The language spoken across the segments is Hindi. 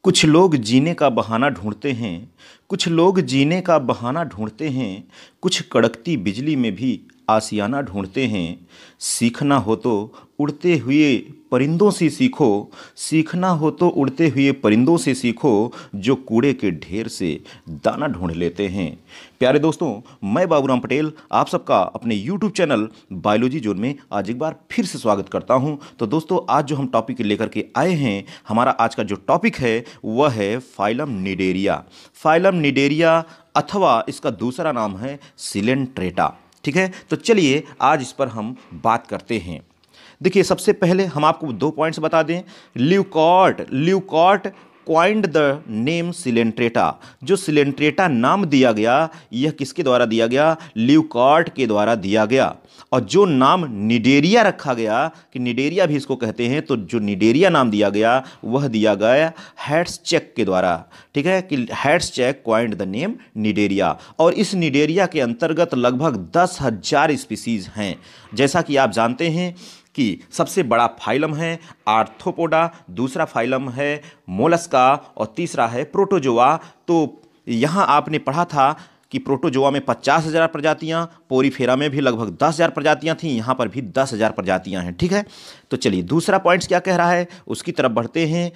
कुछ लोग जीने का बहाना ढूंढते हैं। कुछ लोग जीने का बहाना ढूंढते हैं। कुछ कड़कती बिजली में भी आशियाना ढूंढते हैं। सीखना हो तो उड़ते हुए परिंदों से सीखो। सीखना हो तो उड़ते हुए परिंदों से सीखो, जो कूड़े के ढेर से दाना ढूंढ लेते हैं। प्यारे दोस्तों, मैं बाबूराम पटेल आप सबका अपने YouTube चैनल बायोलॉजी जोन में आज एक बार फिर से स्वागत करता हूं। तो दोस्तों, आज जो हम टॉपिक लेकर के आए हैं, हमारा आज का जो टॉपिक है वह है फाइलम निडेरिया। फाइलम निडेरिया अथवा इसका दूसरा नाम है सिलेंट्रेटा। ठीक है, तो चलिए आज इस पर हम बात करते हैं। देखिए, सबसे पहले हम आपको 2 पॉइंट्स बता दें। ल्यूकॉर्ट क्वाइंड द नेम सिलेंट्रेटा। जो सिलेंट्रेटा नाम दिया गया, यह किसके द्वारा दिया गया? ल्यूकॉर्ट के द्वारा दिया गया। और जो नाम निडेरिया रखा गया, कि निडेरिया भी इसको कहते हैं, तो जो निडेरिया नाम दिया गया वह दिया गया हैट्सचेक के द्वारा। ठीक है, कि हैट्सचेक क्वाइंड द नेम निडेरिया। और इस निडेरिया के अंतर्गत लगभग 10,000 स्पीसीज हैं। जैसा कि आप जानते हैं कि सबसे बड़ा फाइलम है आर्थ्रोपोडा, दूसरा फाइलम है मोलस्का और तीसरा है प्रोटोजोआ। तो यहाँ आपने पढ़ा था कि प्रोटोजोआ में 50,000 प्रजातियाँ, पोरीफेरा में भी लगभग 10,000 प्रजातियाँ थीं, यहाँ पर भी 10,000 प्रजातियाँ हैं। ठीक है, तो चलिए दूसरा पॉइंट्स क्या कह रहा है उसकी तरफ बढ़ते हैं।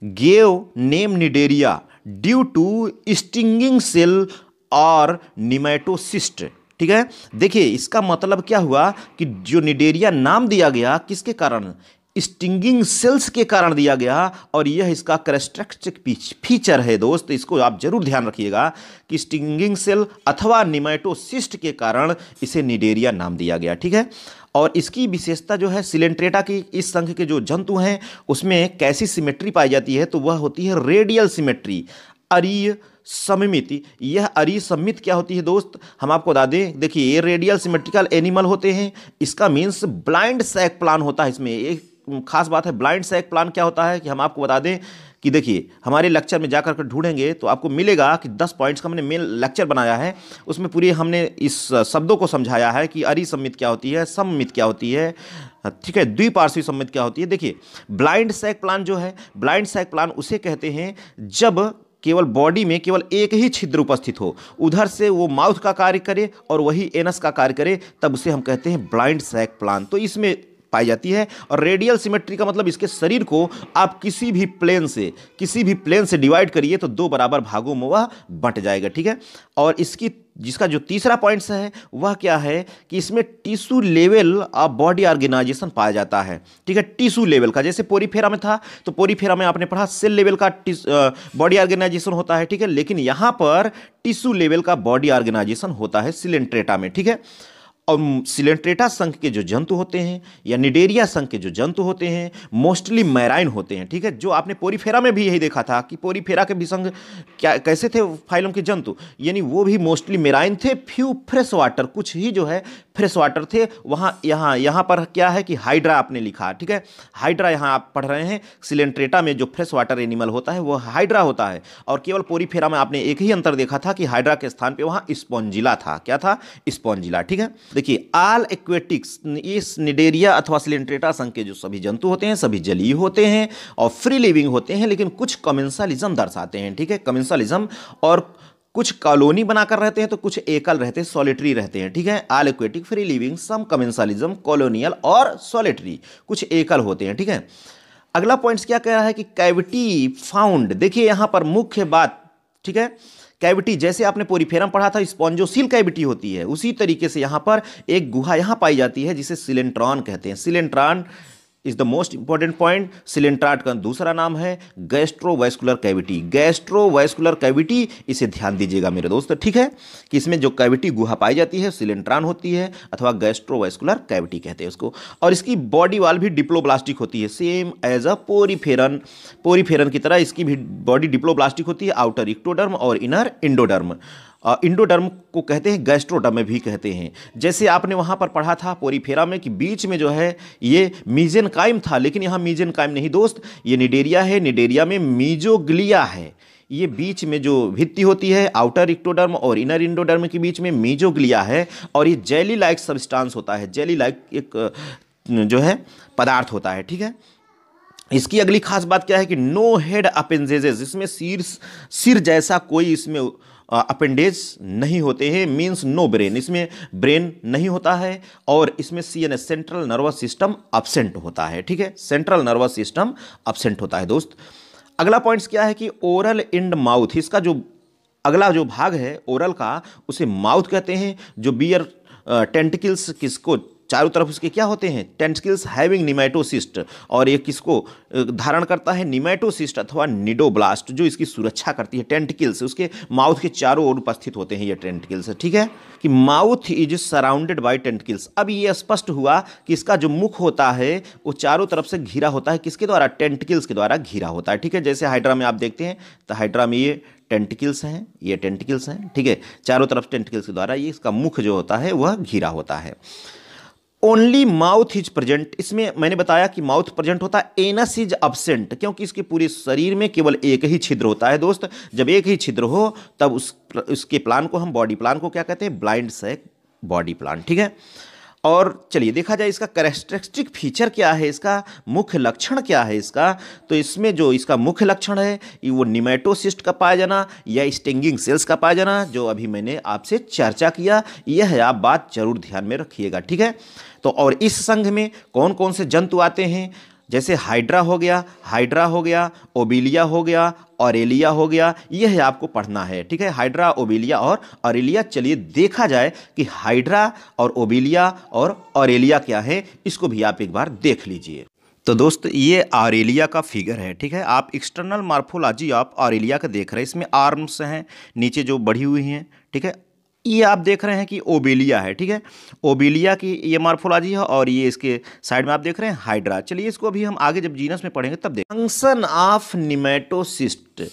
Gave name cnidaria due to stinging cell और निमेटोसिस्ट। ठीक है, देखिए इसका मतलब क्या हुआ कि जो निडेरिया नाम दिया गया किसके कारण? स्टिंगिंग सेल्स के कारण दिया गया। और यह इसका कैरेक्टरिस्टिक फीचर है दोस्त, इसको आप जरूर ध्यान रखिएगा कि स्टिंगिंग सेल अथवा निमेटोसिस्ट के कारण इसे निडेरिया नाम दिया गया। ठीक है, और इसकी विशेषता जो है सिलेंट्रेटा की, इस संघ के जो जंतु हैं उसमें कैसी सिमेट्री पाई जाती है, तो वह होती है रेडियल सिमेट्री, अरीय सममित। यह अरीय सममित क्या होती है दोस्त, हम आपको बता दें। देखिए, ये रेडियल सिमेट्रिकल एनिमल होते हैं। इसका मीन्स ब्लाइंड सैक प्लान होता है। इसमें एक खास बात है, ब्लाइंड सैक प्लान क्या होता है कि हम आपको बता दें कि देखिए हमारे लेक्चर में जाकर के ढूंढेंगे तो आपको मिलेगा कि 10 पॉइंट्स का हमने मेन लेक्चर बनाया है। उसमें पूरी हमने इस शब्दों को समझाया है कि अरीय सममित क्या होती है, सममित क्या होती है, ठीक है, द्विपार्श्विक सममित क्या होती है। देखिए, ब्लाइंड सैक प्लान जो है, ब्लाइंड सैक प्लान उसे कहते हैं जब केवल बॉडी में केवल एक ही छिद्र उपस्थित हो, उधर से वो माउथ का कार्य करे और वही एनस का कार्य करे, तब उसे हम कहते हैं ब्लाइंड सैक प्लान। तो इसमें पाई जाती है। और रेडियल सिमेट्री का मतलब इसके शरीर को आप किसी भी प्लेन से डिवाइड करिए तो 2 बराबर भागों में वह बंट जाएगा। ठीक है, और इसकी जिसका जो तीसरा पॉइंट्स है वह क्या है कि इसमें tissue level of body organisation पाया जाता है। ठीक है, टिश्यू लेवल का, जैसे पोरीफेरा में था तो पोरीफेरा में आपने पढ़ा सेल लेवल का बॉडी ऑर्गेनाइजेशन होता है। ठीक है, लेकिन यहां पर टिश्यू लेवल का बॉडी ऑर्गेनाइजेशन होता है सिलेंट्रेटा में। ठीक है, और सिलेंट्रेटा संघ के जो जंतु होते हैं या निडेरिया संघ के जो जंतु होते हैं मोस्टली मैराइन होते हैं। ठीक है, जो आपने पोरीफेरा में भी यही देखा था कि पोरीफेरा के भी संघ क्या कैसे थे फाइलम के जंतु, यानी वो भी मोस्टली मैराइन थे। फ्यू फ्रेश वाटर, कुछ ही जो है फ्रेश वाटर थे। वहाँ यहाँ पर क्या है कि हाइड्रा आपने लिखा। ठीक है, हाइड्रा यहाँ आप पढ़ रहे हैं। सिलेंट्रेटा में जो फ्रेश वाटर एनिमल होता है वो हाइड्रा होता है, और केवल पोरीफेरा में आपने एक ही अंतर देखा था कि हाइड्रा के स्थान पर वहाँ स्पॉन्जिला था। क्या था? स्पॉन्जिला। ठीक है, देखिए ऑल एक्वेटिक्स, इस निडेरिया अथवा सिलेंट्रेटा संघ के जो सभी जंतु होते हैं सभी जलीय होते हैं और फ्री लिविंग होते हैं, लेकिन कुछ कमेंसलिज्म दर्शाते हैं। ठीक है, कमेंसलिज्म, और कुछ कॉलोनी बनाकर रहते हैं तो कुछ एकल रहते हैं, सॉलिटरी रहते हैं। ठीक है, ऑल एक्वेटिक, फ्री लिविंग, सम कमेंसलिज्म, कॉलोनियल और सॉलिटरी, कुछ एकल होते हैं। ठीक है, अगला पॉइंट क्या कह रहा है कि कैविटी फाउंड। देखिए यहां पर मुख्य बात, ठीक है, कैविटी जैसे आपने पोरीफेरम पढ़ा था स्पॉन्जोसील कैविटी होती है, उसी तरीके से यहां पर एक गुहा यहां पाई जाती है जिसे सिलेंट्रॉन कहते हैं। सिलेंट्रॉन is the most important point. सिलेंट्राट का दूसरा नाम है गैस्ट्रोवैस्कुलर कैविटी। गैस्ट्रोवैस्कुलर कैविटी, इसे ध्यान दीजिएगा मेरे दोस्त। ठीक है, कि इसमें जो कैविटी गुहा पाई जाती है सिलेंट्रॉन होती है अथवा गैस्ट्रोवैस्कुलर कैविटी कहते हैं उसको। और इसकी बॉडी वाल भी डिप्लोब्लास्टिक होती है, सेम एज अ पोरीफेरन। पोरीफेरन की तरह इसकी भी बॉडी डिप्लोब्लास्टिक होती है, आउटर इक्टोडर्म और इनर इंडोडर्म। इंडोडर्म को कहते हैं, गैस्ट्रोडर्म भी कहते हैं। जैसे आपने वहाँ पर पढ़ा था पोरीफेरा में कि बीच में जो है ये मीजेनकाइम था, लेकिन यहाँ मीजेनकाइम नहीं दोस्त, ये निडेरिया है। निडेरिया में मीजोग्लिया है। ये बीच में जो भित्ति होती है आउटर इक्टोडर्म और इनर इंडोडर्म के बीच में मीजोग्लिया है, और ये जेली लाइक सब्सटेंस होता है, जेली लाइक एक जो है पदार्थ होता है। ठीक है, इसकी अगली खास बात क्या है कि नो हेड अपेंडेजेस, इसमें सिर जैसा कोई इसमें अपेंडेज नहीं होते हैं, मींस नो ब्रेन, इसमें ब्रेन नहीं होता है। और इसमें CNS central nervous system absent होता है, ठीक है, सेंट्रल नर्वस सिस्टम अब्सेंट होता है दोस्त। अगला पॉइंट्स क्या है कि ओरल एंड माउथ, इसका जो अगला जो भाग है ओरल का उसे माउथ कहते हैं। जो बियर टेंटिकल्स किसको चारों तरफ उसके क्या होते हैं, टेंटिकल्स हैविंग निमेटोसिस्ट, और ये किसको धारण करता है, निमेटोसिस्ट अथवा निडोब्लास्ट, जो इसकी सुरक्षा करती है। टेंटिकल्स उसके माउथ के चारों ओर उपस्थित होते हैं ये टेंटिकल्स, ठीक है, कि mouth is surrounded by tentacles. अब ये स्पष्ट हुआ कि इसका जो मुख होता है वो चारों तरफ से घिरा होता है, किसके द्वारा, टेंटिकल्स के द्वारा घिरा होता है, ठीक है। जैसे हाइड्रा में आप देखते हैं तो हाइड्रा में ये टेंटिकल्स हैं, ये टेंटिकल्स हैं, ठीक है, चारों तरफ टेंटिकल्स के द्वारा ये इसका मुख जो होता है वह घिरा होता है। ओनली माउथ इज प्रेजेंट, इसमें मैंने बताया कि माउथ प्रेजेंट होता है, एनस इज अब्सेंट, क्योंकि इसके पूरे शरीर में केवल एक ही छिद्र होता है दोस्त। जब एक ही छिद्र हो तब उसके प्लान को हम बॉडी प्लान को क्या कहते हैं, ब्लाइंड सैक बॉडी प्लान, ठीक है। और चलिए देखा जाए इसका कैरेक्टरिस्टिक फीचर क्या है, इसका मुख्य लक्षण क्या है इसका। तो इसमें जो इसका मुख्य लक्षण है वो निमेटोसिस्ट का पाया जाना या स्टिंगिंग सेल्स का पाया जाना, जो अभी मैंने आपसे चर्चा किया, यह है, आप बात जरूर ध्यान में रखिएगा, ठीक है। तो और इस संघ में कौन कौन से जंतु आते हैं, जैसे हाइड्रा हो गया, ओबिलिया हो गया, ऑरेलिया हो गया, यह है आपको पढ़ना है, ठीक है, हाइड्रा, ओबिलिया और ऑरेलिया। चलिए देखा जाए कि हाइड्रा और ओबिलिया और ऑरेलिया क्या है, इसको भी आप एक बार देख लीजिए। तो दोस्त ये ऑरेलिया का फिगर है, ठीक है, आप एक्सटर्नल मॉर्फोलॉजी आप ऑरेलिया का देख रहे हैं, इसमें आर्म्स हैं नीचे जो बढ़ी हुई हैं, ठीक है। ये आप देख रहे हैं कि ओबेलिया है, ठीक है, ओबेलिया की ये मॉर्फोलॉजी है, और ये इसके साइड में आप देख रहे हैं हाइड्रा। चलिए इसको अभी हम आगे जब जीनस में पढ़ेंगे तब देखें। फंक्शन ऑफ निमेटोसिस्ट,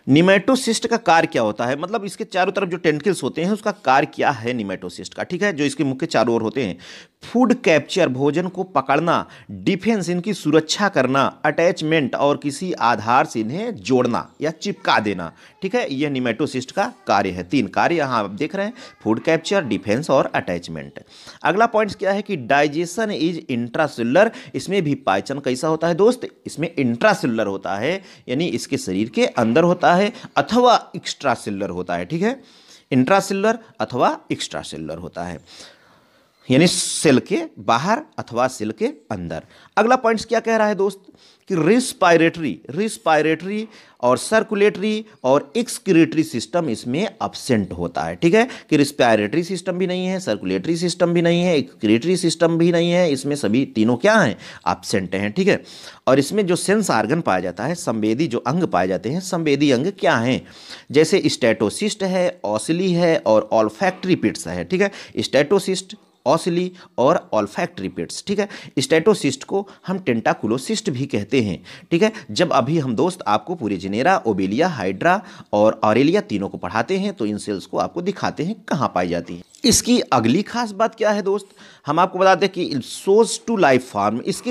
निमेटोसिस्ट का कार्य क्या होता है, मतलब इसके चारों तरफ जो टेंटिकल्स होते हैं उसका कार्य क्या है निमेटोसिस्ट का, ठीक है, जो इसके मुख के चारों ओर होते हैं। फूड कैप्चर, भोजन को पकड़ना, डिफेंस, इनकी सुरक्षा करना, अटैचमेंट, और किसी आधार से इन्हें जोड़ना या चिपका देना, ठीक है, यह निमेटोसिस्ट का कार्य है। 3 कार्य यहाँ आप देख रहे हैं, फूड कैप्चर, डिफेंस और अटैचमेंट। अगला पॉइंट क्या है कि डाइजेशन इज इंट्रासेलुलर, इसमें भी पाचन कैसा होता है दोस्त, इसमें इंट्रासेलुलर होता है, यानी इसके शरीर के अंदर होता है अथवा एक्स्ट्रासेलुलर होता है, ठीक है, इंट्रासेलुलर अथवा एक्स्ट्रासेलुलर होता है, यानी सेल के बाहर अथवा सेल के अंदर। अगला पॉइंट्स क्या कह रहा है दोस्त कि रिस्पायरेटरी और सर्कुलेटरी और एक्सक्रीटरी सिस्टम इसमें अब्सेंट होता है, ठीक है, कि रिस्पायरेटरी सिस्टम भी नहीं है, सर्कुलेटरी सिस्टम भी नहीं है, एक्सक्रीटरी सिस्टम भी नहीं है, इसमें सभी तीनों क्या हैं, अब्सेंट हैं, ठीक है। और इसमें जो सेंस आर्गन पाया जाता है, संवेदी जो अंग पाए जाते हैं, संवेदी अंग क्या हैं, जैसे स्टेटोसिस्ट है, ऑसिली है और ऑल्फैक्टरी पिट्स है, ठीक है, स्टेटोसिस्ट, ऑसिली और ऑल्फैक्टरी पिट्स, ठीक है। स्टेटोसिस्ट को हम टेंटाकुलोसिस्ट भी कहते हैं, ठीक है। जब अभी हम दोस्त आपको पूरे जिनेरा, ओबेलिया, हाइड्रा और ऑरेलिया तीनों को पढ़ाते हैं तो इन सेल्स को आपको दिखाते हैं कहाँ पाई जाती है। इसकी अगली खास बात क्या है दोस्त, हम आपको बता दें कि सोज टू लाइफ फॉर्म, इस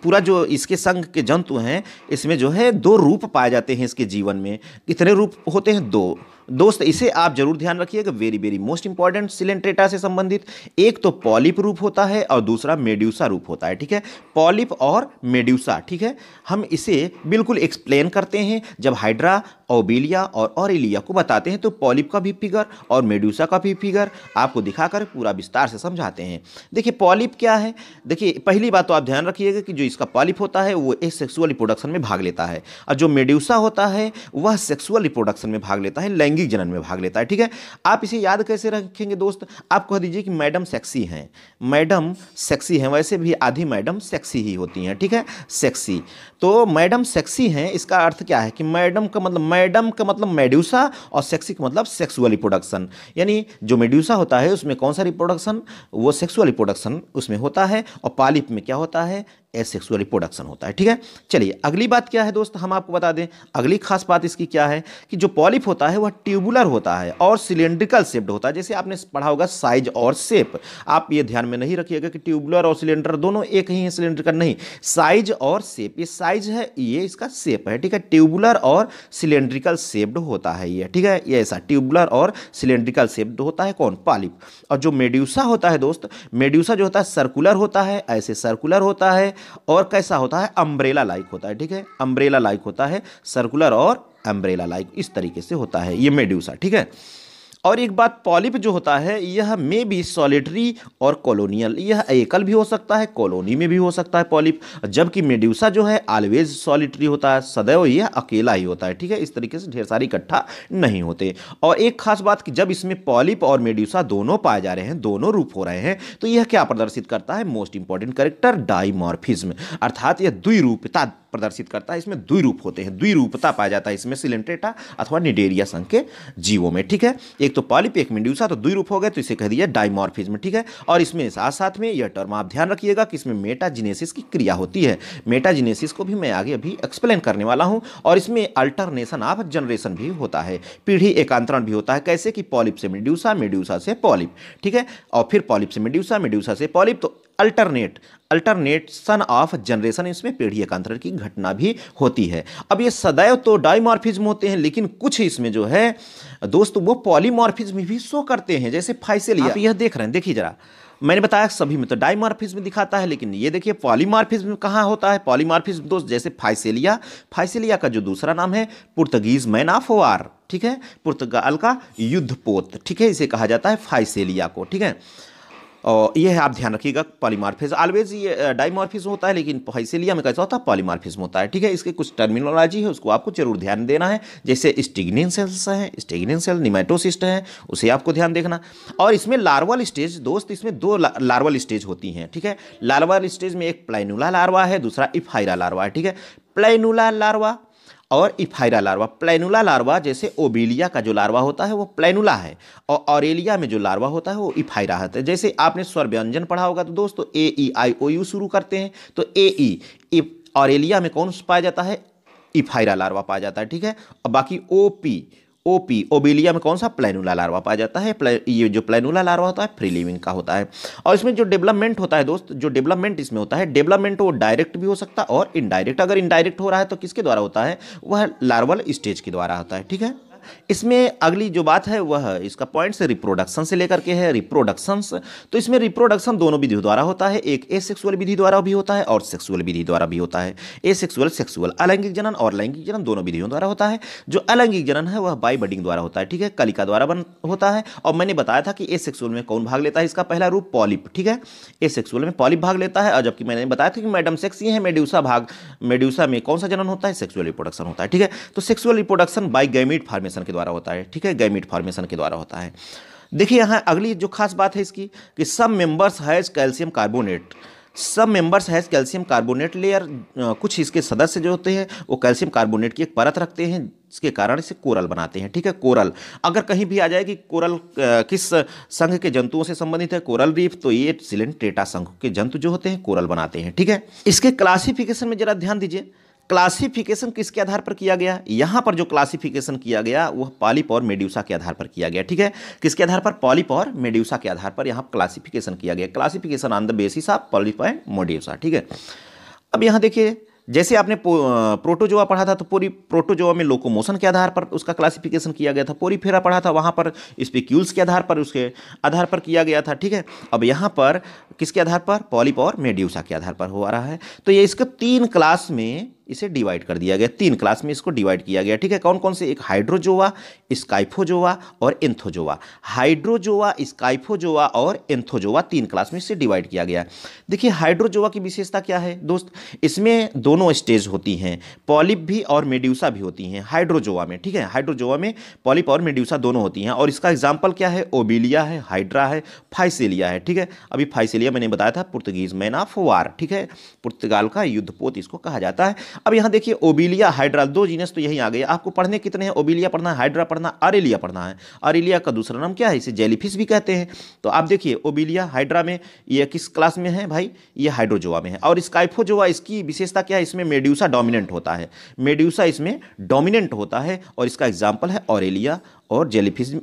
पूरा जो इसके संघ के जंतु हैं इसमें जो है 2 रूप पाए जाते हैं इसके जीवन में। कितने रूप होते हैं, 2 दोस्त, इसे आप जरूर ध्यान रखिएगा, very very most important Coelenterata से संबंधित। एक तो पॉलिप रूप होता है और दूसरा मेड्यूसा रूप होता है, ठीक है, पॉलिप और मेड्यूसा, ठीक है। हम इसे बिल्कुल एक्सप्लेन करते हैं जब हाइड्रा, ओबेलिया और ऑरेलिया को बताते हैं तो पॉलिप का भी फिगर और मेड्यूसा का भी फिगर आपको दिखाकर पूरा विस्तार से समझाते हैं। देखिए पॉलिप क्या है, देखिए पहली बात तो आप ध्यान रखिएगा कि जो इसका पॉलिप होता है वो सेक्सुअल रिप्रोडक्शन में भाग लेता है, और जो मेड्यूसा होता है वह सेक्सुअल रिप्रोडक्शन में भाग लेता है, लैंगिक जनन में भाग लेता है, ठीक है। आप इसे याद कैसे रखेंगे दोस्त, आप कह दीजिए कि मैडम सेक्सी हैं, मैडम सेक्सी हैं, वैसे भी आधी मैडम सेक्सी ही होती हैं, ठीक है, सेक्सी। तो मैडम सेक्सी हैं, इसका अर्थ क्या है कि मैडम का मतलब मेड्यूसा और सेक्सी का मतलब सेक्सुअल रिप्रोडक्शन, यानी जो मेड्यूसा होता है उसमें कौन सा रिप्रोडक्शन, वो सेक्सुअल रिप्रोडक्शन उसमें होता है, और पॉलिप में क्या होता है, एसेक्सुअल रिप्रोडक्शन होता है, ठीक है। चलिए अगली बात क्या है दोस्त, हम आपको बता दें अगली खास बात इसकी क्या है कि जो पॉलिप होता है वह ट्यूबुलर होता है और सिलेंड्रिकल शेप्ड होता है। जैसे आपने पढ़ा होगा साइज और शेप, आप ये ध्यान में नहीं रखिएगा कि ट्यूबुलर और सिलेंडर दोनों एक ही है, सिलेंड्रिकल नहीं, साइज और शेप, ये साइज है ये इसका शेप है, ठीक है, ट्यूबुलर और सिलेंड्रिकल शेप्ड होता है ये, ठीक है, ये ऐसा ट्यूबुलर और सिलेंड्रिकल शेप्ड होता है कौन, पॉलिप। और जो मेड्यूसा होता है दोस्त, मेड्यूसा जो होता है सर्कुलर होता है, ऐसे सर्कुलर होता है, और कैसा होता है, अम्ब्रेला लाइक होता है, ठीक है, अम्ब्रेला लाइक होता है, सर्कुलर और अम्ब्रेला लाइक इस तरीके से होता है ये मेड्यूसा, ठीक है। और एक बात, पॉलिप जो होता है यह में भी सॉलिटरी और कॉलोनियल, यह एकल भी हो सकता है, कॉलोनी में भी हो सकता है पॉलिप, जबकि मेड्यूसा जो है ऑलवेज सॉलिटरी होता है, सदैव यह अकेला ही होता है, ठीक है। इस तरीके से ढेर सारी इकट्ठा नहीं होते। और एक खास बात कि जब इसमें पॉलिप और मेड्यूसा दोनों पाए जा रहे हैं, दोनों रूप हो रहे हैं, तो यह क्या प्रदर्शित करता है, मोस्ट इंपॉर्टेंट कैरेक्टर डाइमॉर्फिज्म, अर्थात यह द्विरूपता प्रदर्शित करता है। इसमें द्विरूप होते हैं, द्विरूपता पाया जाता है इसमें सिलेंट्रेटा अथवा निडेरिया संघ के जीवों में, ठीक है। एक तो पॉलिप एक मेड्यूसा, तो द्विरूप हो गए, तो इसे कह दिया डाइमॉर्फिज्म, ठीक है। और इसमें साथ साथ में यह टर्म आप ध्यान रखिएगा कि इसमें मेटाजिनेसिस की क्रिया होती है। मेटाजिनेसिस को भी मैं आगे अभी एक्सप्लेन करने वाला हूं। और इसमें अल्टरनेशन ऑफ जनरेशन भी होता है, पीढ़ी एकांतरण भी होता है। कैसे कि पॉलिप से मेड्यूसा, मेड्यूसा से पॉलिप, ठीक है, और फिर पॉलिप से मेड्यूसा, मेड्यूसा से पॉलिप, तो अल्टरनेशन ऑफ जनरेशन, इसमें पीढ़ी एकांतरण की घटना भी होती है। अब ये सदैव तो डाइमॉर्फिज्म होते हैं, लेकिन कुछ इसमें जो है दोस्त वो पॉलीमॉर्फिज्म भी शो करते हैं, जैसे फाइसेलिया। आप यह देख रहे हैं, देखिए जरा, मैंने बताया सभी में तो डाइमॉर्फिज्म दिखाता है, लेकिन ये देखिए पॉलीमॉर्फिज्म कहाँ होता है। पॉलीमॉर्फिज्म दोस्त जैसे फाइसेलिया, फाइसेलिया का जो दूसरा नाम है पुर्तगीज मैन ऑफ वार, ठीक है, पुर्तगाल का युद्धपोत, ठीक है, इसे कहा जाता है फाइसेलिया को, ठीक है। और ये है, आप ध्यान रखिएगा, पॉलीमॉर्फिज्म ऑलवेज ये डाइमॉर्फिज्म होता है, लेकिन फाइसेलिया में कैसा होता है, पॉलीमॉर्फिज्म होता है, ठीक है। इसके कुछ टर्मिनोलॉजी है, उसको आपको जरूर ध्यान देना है, जैसे स्टिग्निन सेल्स हैं, स्टिग्निन सेल, निमेटोसिस्ट है, उसे आपको ध्यान देखना। और इसमें लार्वल स्टेज दोस्त, इसमें दो लार्वल स्टेज होती हैं, ठीक है। लार्वल स्टेज में एक प्लैनुला लार्वा है, दूसरा इफाइरा लार्वा है, ठीक है। प्लैनुला लार्वा और इफाइरा लार्वा, प्लैनुला लार्वा जैसे ओबेलिया का जो लार्वा होता है वो प्लैनुला है, और ऑरेलिया में जो लार्वा होता है वो इफाइरा है। जैसे आपने स्वर व्यंजन पढ़ा होगा तो दोस्तों AEIOU शुरू करते हैं, तो AE ऑरेलिया में कौन पाया जाता है, इफाइरा लार्वा पाया जाता है, ठीक है। और बाकी ओपी ओबेलिया में कौन सा, प्लैनुला लार्वा पाया जाता है। ये जो प्लैनुला लार्वा होता है फ्री लिविंग का होता है। और इसमें जो डेवलपमेंट होता है दोस्त, जो डेवलपमेंट इसमें होता है, डेवलपमेंट वो डायरेक्ट भी हो सकता है और इनडायरेक्ट। अगर इनडायरेक्ट हो रहा है तो किसके द्वारा होता है, वह लार्वल स्टेज के द्वारा होता है, ठीक है। इसमें अगली जो बात है वह इसका पॉइंट से रिप्रोडक्शन से लेकर के है, रिप्रोडक्शंस। तो इसमें रिप्रोडक्शन दोनों विधियों द्वारा होता है, एक एसेक्सुअल विधि द्वारा भी होता है और सेक्सुअल विधि द्वारा भी होता है। एसेक्सुअल, सेक्सुअल, अलैंगिक जनन और लैंगिक जनन दोनों विधियों द्वारा होता है। जो अलैंगिक जनन है वह बाई बडिंग द्वारा होता है, ठीक है, कलिका द्वारा होता है। और मैंने बताया था कि एसेक्सुअल में कौन भाग लेता है, इसका पहला रूप पॉलिप, ठीक है, एसेक्सुअल में पॉलिप भाग लेता है। और जबकि मैंने बताया था कि मैडम सेक्स ये है, मेड्यूसा में कौन सा जनन होता है, सेक्सुअल रिप्रोडक्शन होता है, ठीक है। तो sexual reproduction by gamete formation के द्वारा होता है, ठीक है, गैमीट फॉर्मेशन के द्वारा होता है। देखिए यहाँ अगली जो खास बात है इसकी कि सब मेंबर्स हैज कैल्शियम कार्बोनेट, सब members has calcium carbonate layer, कुछ इसके सदस्य जो होते हैं वो कैल्शियम कार्बोनेट की एक परत रखते हैं, जिसके कारण इसे कोरल बनाते हैं, ठीक है। कोरल अगर कहीं भी आ जाए कि कोरल किस संघ के जंतुओं से संबंधित है, कोरल रीफ, तो ये सिलेंट्रेटा संघ के जंतु जो होते हैं कोरल बनाते हैं, ठीक है। इसके क्लासिफिकेशन में जरा ध्यान दीजिए, क्लासिफिकेशन किसके आधार पर किया गया, यहां पर जो क्लासिफिकेशन किया गया वह पॉलिप और मेड्यूसा के आधार पर किया गया, ठीक है। किसके आधार पर, पॉलिप और मेड्यूसा के आधार पर यहां क्लासिफिकेशन किया गया, classification on the basis of polyp and medusa, ठीक है। अब यहां देखिए, जैसे आपने प्रोटोजोआ पढ़ा था तो पूरी प्रोटोजोआ में लोकोमोशन के आधार पर उसका क्लासिफिकेशन किया गया था। पोरीफेरा पढ़ा था, वहाँ पर स्पिक्यूल्स के आधार पर, उसके आधार पर किया गया था, ठीक है। अब यहाँ पर किसके आधार पर, पॉलिप और मेड्यूसा के आधार पर हो रहा है। तो ये इसके 3 क्लास में इसे डिवाइड कर दिया गया, 3 क्लास में इसको डिवाइड किया गया, ठीक है। कौन कौन से, एक हाइड्रोजोआ, स्काइफोजोआ और एंथोजोआ। हाइड्रोजोआ, स्काइफोजोआ और एंथोजोआ 3 क्लास में इसे डिवाइड किया गया। देखिए हाइड्रोजोआ की विशेषता क्या है दोस्त, इसमें दोनों स्टेज होती हैं, पॉलिप भी और मेड्यूसा भी होती हैं हाइड्रोजोआ में, ठीक है। हाइड्रोजोआ में पॉलिप और मेड्यूसा दोनों होती हैं। और इसका एग्जाम्पल क्या है, ओबिलिया है, हाइड्रा है, फाइसेलिया है, ठीक है। अभी फाइसेलिया मैंने बताया था पुर्तगीज मैन ऑफ वार, ठीक है, पुर्तगाल का युद्धपोत इसको कहा जाता है। अब यहां देखिए ओबिलिया, हाइड्रा, 2 जीनस तो यही आ गए। आपको पढ़ने कितने हैं, ओबिलिया पढ़ना है, हाइड्रा पढ़ना, ऑरेलिया पढ़ना है। ऑरेलिया का दूसरा नाम क्या है, इसे जेलीफिश भी कहते हैं। तो आप देखिए ओबिलिया, हाइड्रा में ये किस क्लास में है भाई, ये हाइड्रोजोआ में है। और स्काइफोजोआ, इसकी विशेषता क्या है, इसमें मेड्यूसा डोमिनेंट होता है, मेड्यूसा इसमें डोमिनेंट होता है। और इसका एग्जाम्पल है ऑरेलिया और जेलीफिश।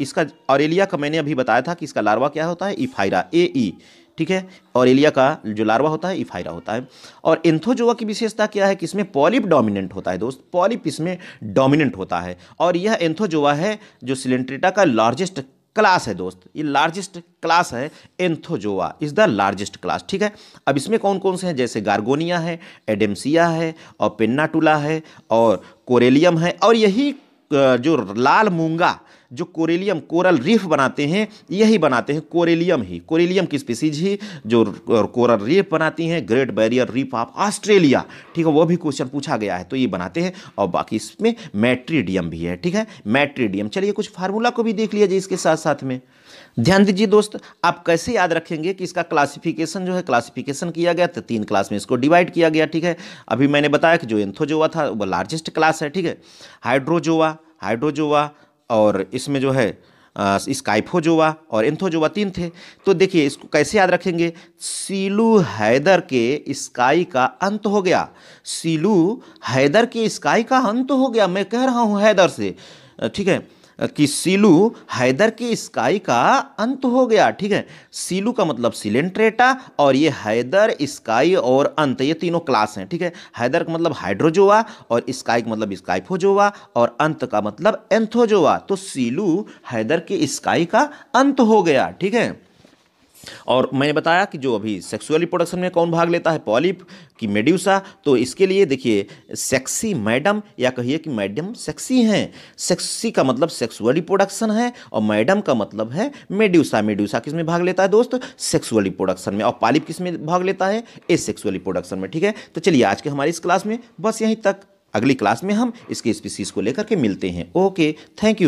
इसका ऑरेलिया का मैंने अभी बताया था कि इसका लार्वा क्या होता है, इफाइरा, AE, ठीक है। ऑरेलिया का जो लार्वा होता है इफाइरा होता है। और एंथोजोआ की विशेषता क्या है कि इसमें पॉलिप डोमिनेंट होता है दोस्त, पॉलिप इसमें डोमिनेंट होता है। और यह एंथोजोआ है जो सिलेंट्रेटा का लार्जेस्ट क्लास है दोस्त, ये लार्जेस्ट क्लास है, Anthozoa is the largest class. ठीक है, अब इसमें कौन कौन से हैं, जैसे गार्गोनिया है, एडेम्सिया है, और पेन्नाटुला है, और कोरेलियम है, और यही जो लाल मूंगा जो कोरेलियम कोरल रीफ बनाते हैं, यही बनाते हैं कोरेलियम ही, कोरेलियम की स्पीसीज ही जो कोरल रीफ बनाती हैं, great barrier reef of Australia. ठीक है, वो भी क्वेश्चन पूछा गया है, तो ये बनाते हैं। और बाकी इसमें मैट्रीडियम भी है। ठीक है, मैट्रीडियम। चलिए कुछ फार्मूला को भी देख लिया जाए इसके साथ साथ में। ध्यान दीजिए दोस्त, आप कैसे याद रखेंगे कि इसका क्लासिफिकेशन जो है, क्लासिफिकेशन किया गया तो 3 क्लास में इसको डिवाइड किया गया। ठीक है, अभी मैंने बताया कि जो एंथोजोआ था वो लार्जेस्ट क्लास है। ठीक है, हाइड्रोजोआ और इसमें जो है स्काइफोजोआ और एंथोजोआ 3 थे। तो देखिए इसको कैसे याद रखेंगे, सीलू हैदर के स्काई का अंत हो गया, सीलू हैदर के स्काई का अंत हो गया, मैं कह रहा हूँ हैदर से। ठीक है, कि सीलू हैदर के स्काई का अंत हो गया। ठीक है, सीलू का मतलब सिलेंट्रेटा, और ये हैदर, स्काई और अंत, ये तीनों क्लास हैं। ठीक है, हैदर का मतलब हाइड्रोजोआ, और स्काई का मतलब स्काइफोजोआ, और अंत का मतलब एंथोजोआ। तो सीलू हैदर के स्काई का अंत हो गया। ठीक है, और मैंने बताया कि जो अभी सेक्सुअल रिप्रोडक्शन में कौन भाग लेता है, पॉलिप की मेड्यूसा। तो इसके लिए देखिए सेक्सी मैडम, या कहिए कि मैडम सेक्सी हैं। सेक्सी का मतलब सेक्सुअल रिप्रोडक्शन है, और मैडम का मतलब है मेड्यूसा। मेड्यूसा किस में भाग लेता है दोस्त, सेक्सुअल रिप्रोडक्शन में, और पॉलिप किस में भाग लेता है, एसेक्सुअल रिप्रोडक्शन में। ठीक है, तो चलिए आज के हमारी इस क्लास में बस यहीं तक, अगली क्लास में हम इसके स्पीसीज को लेकर के मिलते हैं। Okay, thank you.